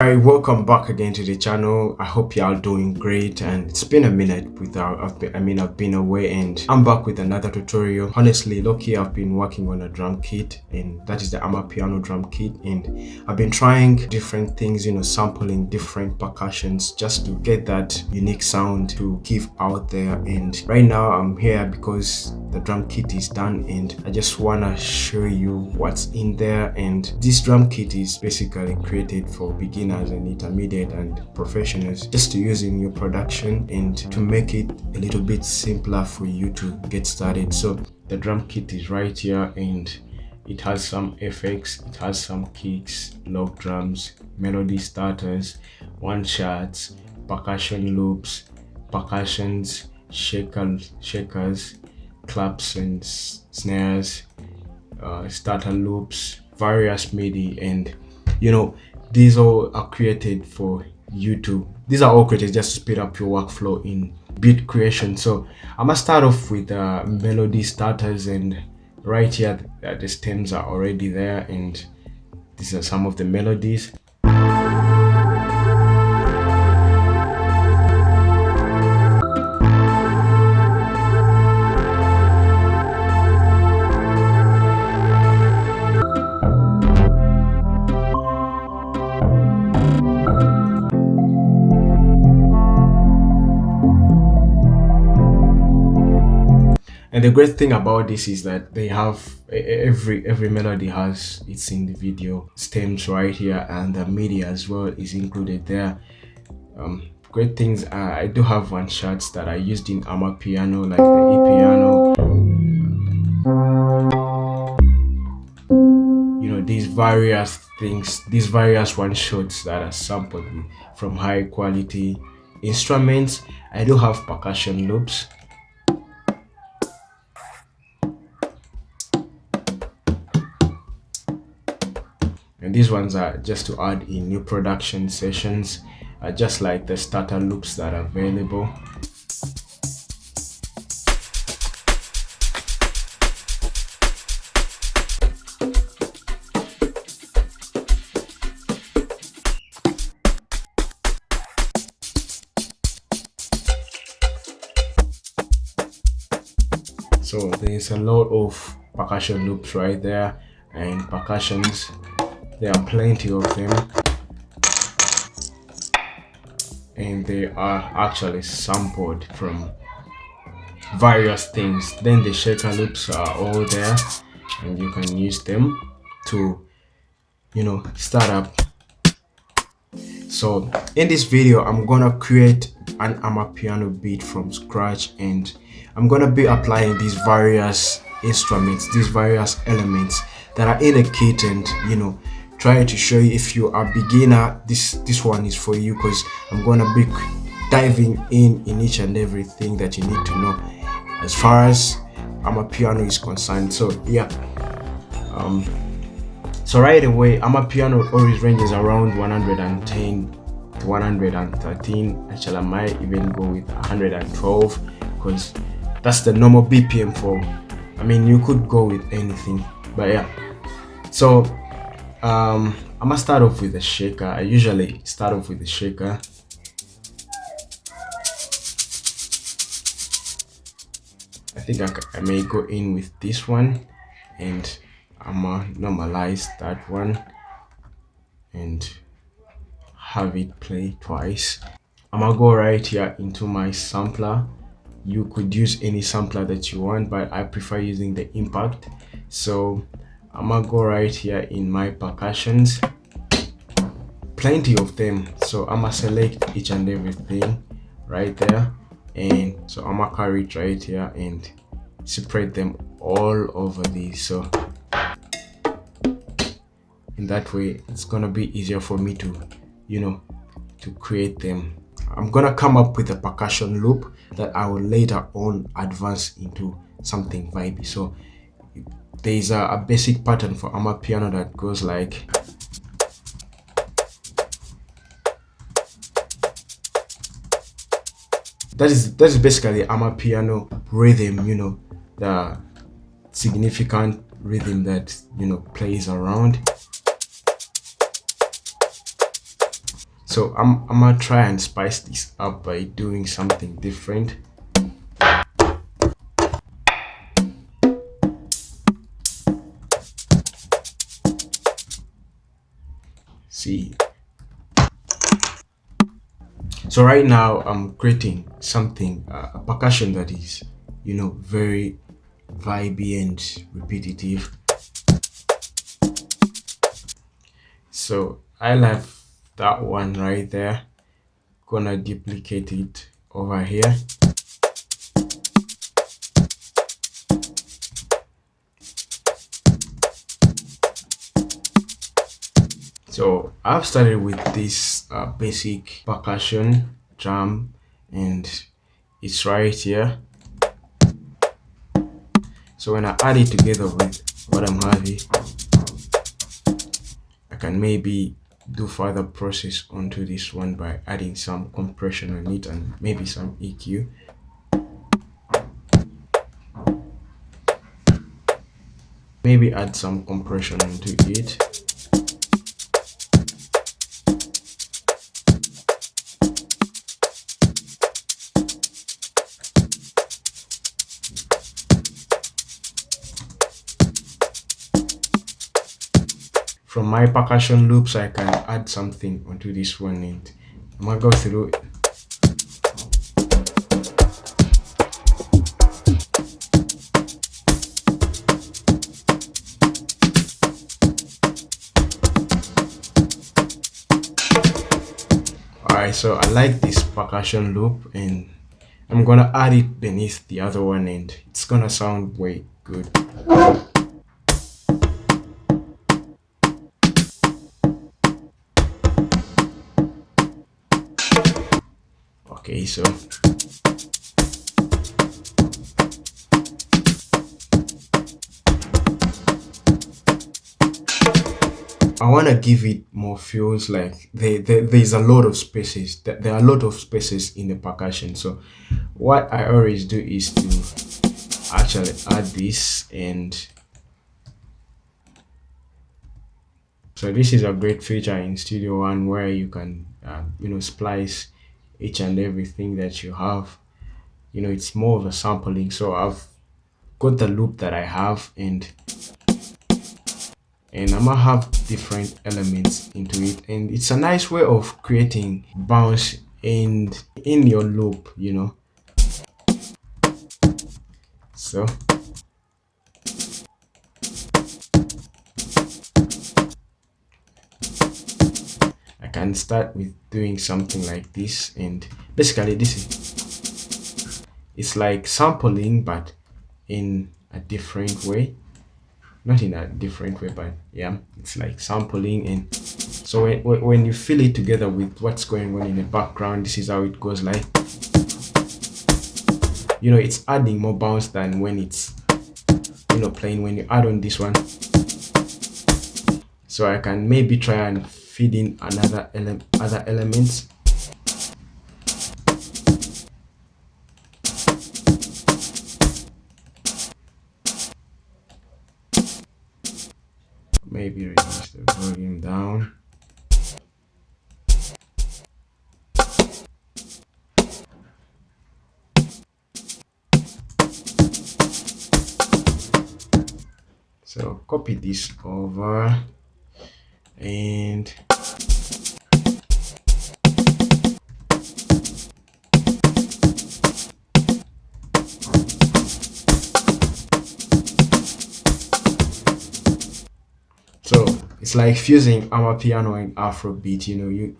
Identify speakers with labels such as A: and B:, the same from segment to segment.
A: Alright, welcome back again to the channel. I hope y'all doing great, and it's been a minute without I've been away, and I'm back with another tutorial. Honestly, lucky I've been working on a drum kit, and that is the Amapiano drum kit, and I've been trying different things, sampling different percussions just to get that unique sound to give out there. And right now I'm here because the drum kit is done, and I just wanna show you what's in there. And this drum kit is basically created for beginners and intermediate and professionals, just to use in your production and to make it a little bit simpler for you to get started. So the drum kit is right here, and it has some effects, it has some kicks, log drums, melody starters, one shots, percussion loops, percussions, shakers, claps and snares, starter loops, various MIDI, and these all are created for YouTube. These are all created just to speed up your workflow in beat creation. So I'm gonna start off with melody starters, and right here the stems are already there, and these are some of the melodies. And the great thing about this is that they have every melody has it's in the video stems right here, and the MIDI as well is included there. Great things I do have one shots that I used in Amapiano, like the E piano. These various things, these various one shots that are sampled from high quality instruments. I do have percussion loops. And these ones are just to add in new production sessions, just like the starter loops that are available. So there's a lot of percussion loops right there, and percussions. There are plenty of them, and they are actually sampled from various things. Then the shaker loops are all there, and you can use them to start up. So in this video I'm gonna create an Amapiano beat from scratch, and I'm gonna be applying these various instruments, these various elements that are in a kit, and trying to show you, if you are a beginner, this one is for you, because I'm gonna be diving in each and everything that you need to know as far as Amapiano is concerned. So yeah, so right away, Amapiano always ranges around 110 to 113. Actually, I might even go with 112, because that's the normal BPM for. You could go with anything, but yeah. So I'm gonna start off with the shaker. I usually start off with the shaker. I think I may go in with this one, and I'm gonna normalize that one and have it play twice. I'm gonna go right here into my sampler. You could use any sampler that you want, but I prefer using the impact. So I'm gonna go right here in my percussions, plenty of them. So I'm gonna select each and everything right there, and so I'm gonna carry it right here and separate them all over these. So in that way it's gonna be easier for me to to create them. I'm gonna come up with a percussion loop that I will later on advance into something vibey. So there's a basic pattern for Amapiano that goes like that is basically Amapiano rhythm, the significant rhythm that plays around. so I'm gonna try and spice this up by doing something different. See, so right now I'm creating something, a percussion that is, very vibey and repetitive. So I left that one right there. Gonna duplicate it over here. So I've started with this basic percussion drum, and it's right here. So when I add it together with what I'm having, I can maybe do further process onto this one by adding some compression on it and maybe some EQ. Maybe add some compression onto it. From my percussion loops, I can add something onto this one, and I'm gonna go through it. Alright, so I like this percussion loop, and I'm gonna add it beneath the other one, and it's gonna sound way good. Okay, so I want to give it more feels like there's a lot of spaces. There are a lot of spaces in the percussion. So what I always do is to actually add this, and so this is a great feature in Studio One where you can splice each and everything that you have. It's more of a sampling. So I've got the loop that I have, and I'm gonna have different elements into it, and it's a nice way of creating bounce in your loop. So I can start with doing something like this, and basically it's like sampling but in a different way. Not in a different way, but yeah, it's like sampling. And so when you fill it together with what's going on in the background, this is how it goes. Like, it's adding more bounce than when it's playing when you add on this one. So I can maybe try and feed in other elements. Maybe reduce the volume down. So copy this over, and so it's like fusing Amapiano and Afrobeat.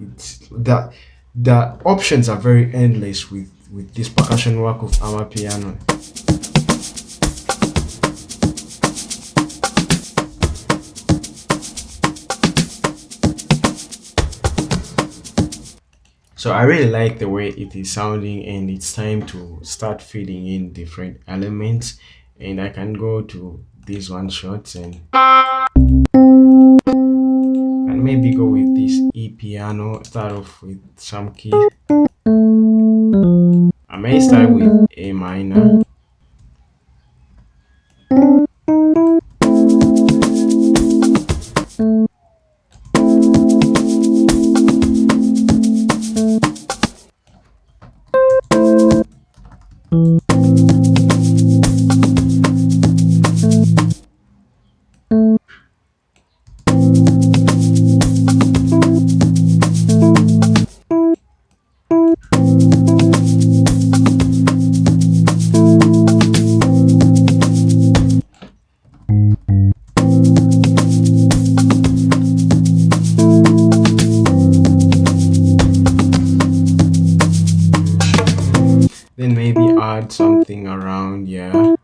A: It's that the options are very endless with this percussion work of Amapiano. So I really like the way it is sounding, and it's time to start feeding in different elements. And I can go to these one shots and maybe go with this E piano. Start off with some keys. I may start with A minor. Then maybe add something around, yeah.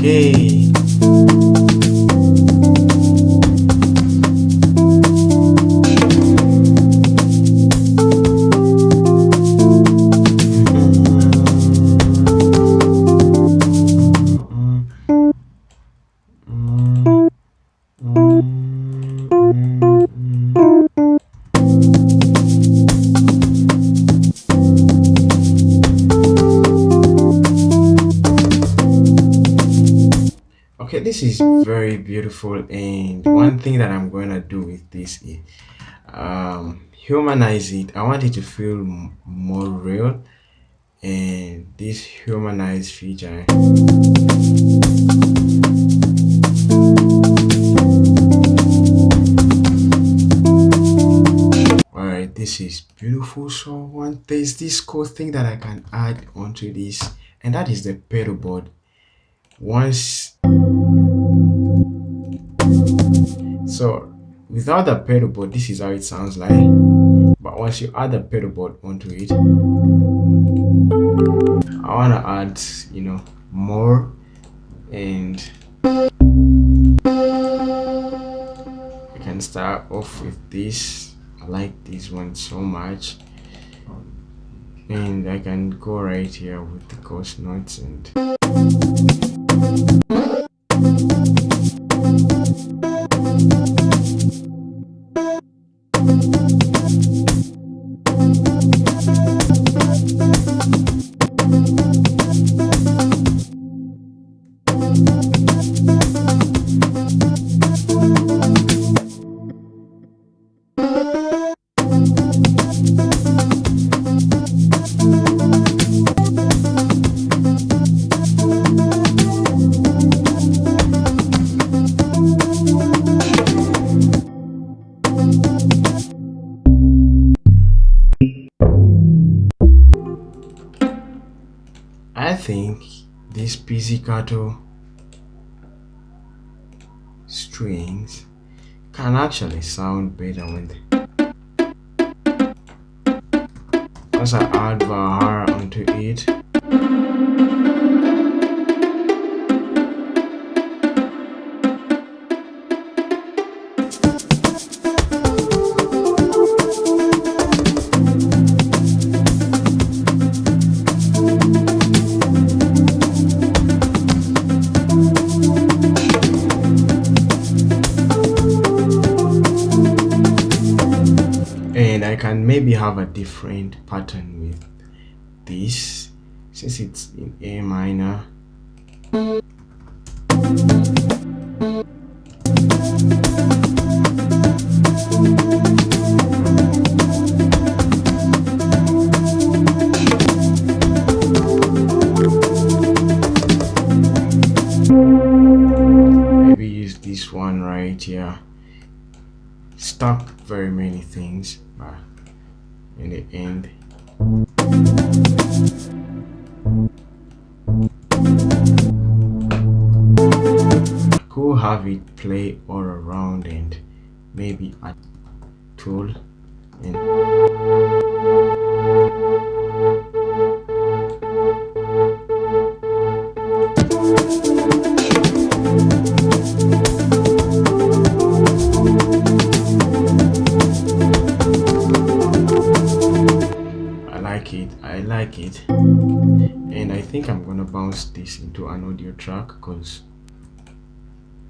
A: Okay. Okay, this is very beautiful, and one thing that I'm going to do with this is humanize it. I want it to feel more real, and this humanize feature. All right, this is beautiful. So there's this cool thing that I can add onto this, and that is the pedal board. Once, so without the pedal board, this is how it sounds like. But once you add the pedal board onto it, I want to add, more, and I can start off with this. I like this one so much, and I can go right here with the ghost notes and I think these pizzicato strings can actually sound better when once I add Vahara onto it. And I can maybe have a different pattern with this since it's in A minor. Maybe use this one right here. Stuck very many things, but in the end I could have it play all around and maybe a tool and like it, and I think I'm gonna bounce this into an audio track because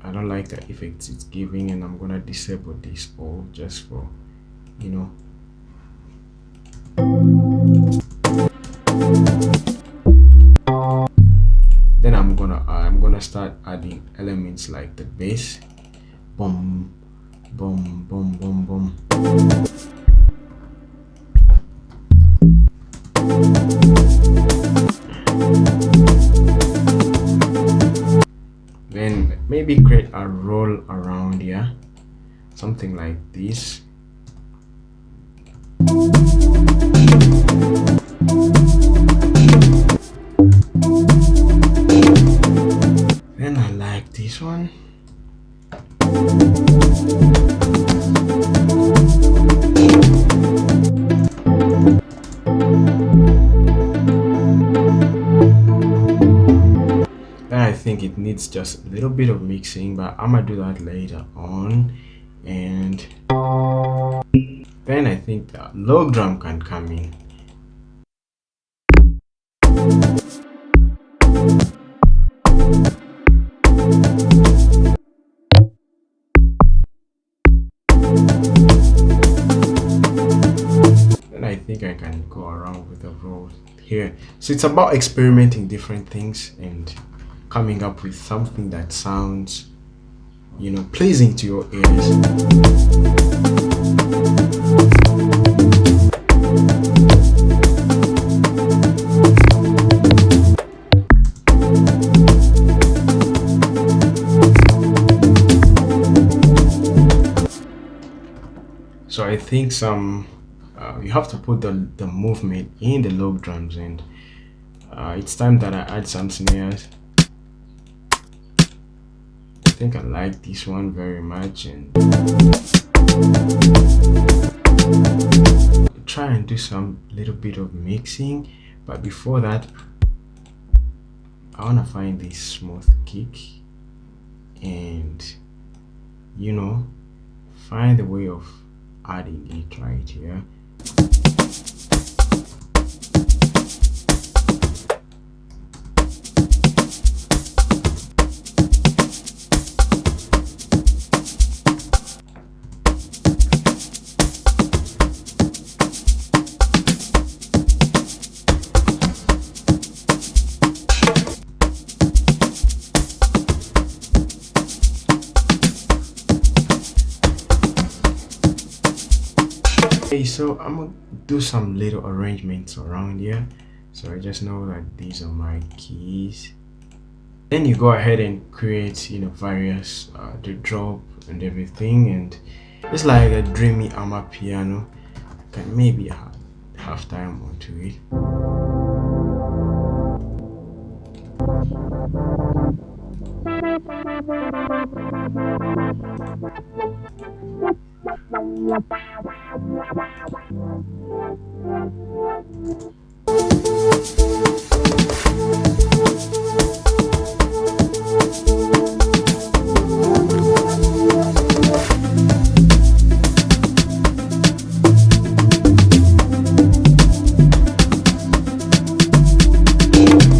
A: I don't like the effects it's giving, and I'm gonna disable this all just for, you know. Then I'm gonna start adding elements like the bass, boom, boom, boom, boom, boom. Then maybe create a roll around here, something like this. Then I like this one. Then I think it needs just a little bit of mixing, but I'm gonna do that later on. And then I think the low drum can come in. Then I think I can go around with the roll here. So it's about experimenting different things and coming up with something that sounds, you know, pleasing to your ears. So I think you have to put the movement in the low drums, and it's time that I add some snares. I think I like this one very much, and try and do some little bit of mixing. But before that, I want to find this smooth kick and, you know, find a way of adding it right here. Okay, so I'm gonna do some little arrangements around here. So I just know that these are my keys. Then you go ahead and create, you know, various the drop and everything, and it's like a dreamy Amapiano. Can maybe add half time onto it.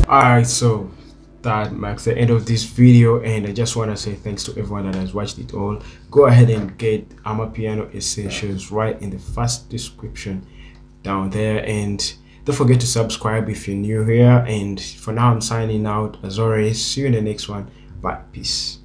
A: Alright, so that marks the end of this video, and I just want to say thanks to everyone that has watched it all. Go ahead and get Ammapiano Essentials right in the first description down there, and don't forget to subscribe if you're new here. And for now, I'm signing out. As always, see you in the next one. Bye. Peace.